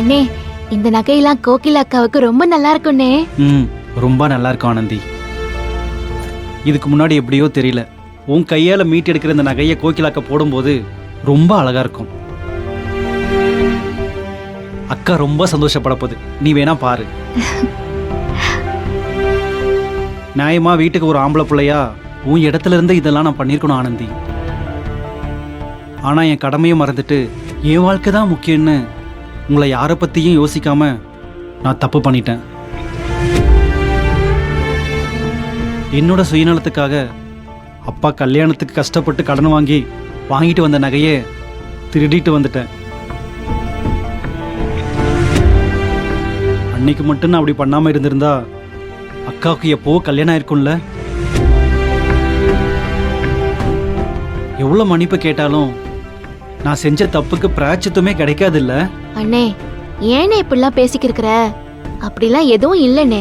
அண்ணே, இந்த நகையெல்லாம் கோகிலா அக்காவுக்கு ரொம்ப நல்லா இருக்கும்னே. ரொம்ப நல்லா இருக்கும் ஆனந்தி. இதுக்கு முன்னாடி எப்படியோ தெரியல, உன் கையால மீட் எடுக்கிற இந்த நகையை கோகிலாக்க போடும்போது ரொம்ப அழகா இருக்கும். அக்கா ரொம்ப சந்தோஷப்பட போகுது, நீ வேணா பாரு. நியாயமா வீட்டுக்கு ஒரு ஆம்பளை பிள்ளையா உன் இடத்துல இருந்து இதெல்லாம் நான் பண்ணியிருக்கணும் ஆனந்தி. ஆனா என் கடமையை மறந்துட்டு என் வாழ்க்கை தான் முக்கியம்னு உங்களை யாரை பத்தியும் யோசிக்காம நான் தப்பு பண்ணிட்டேன். என்னோட சுயநலத்துக்காக அப்பா கல்யாணத்துக்கு கஷ்டப்பட்டு கடன் வாங்கிட்டு வந்த நகையை திருடிட்டு வந்துட்டேன். அன்னைக்கு மட்டும் நான் அப்படி பண்ணாம இருந்திருந்தா அக்காவுக்கு எப்போ கல்யாணம் ஆயிருக்கும்ல. எவ்வளவு மன்னிப்பு கேட்டாலும் நான் செஞ்ச தப்புக்கு பிராயச்சித்தமே கிடைக்காது இல்ல. அண்ணே, ஏனே இப்படிலாம் பேசிக்கிருக்கிற? அப்படிலாம் எதுவும் இல்லைண்ணே.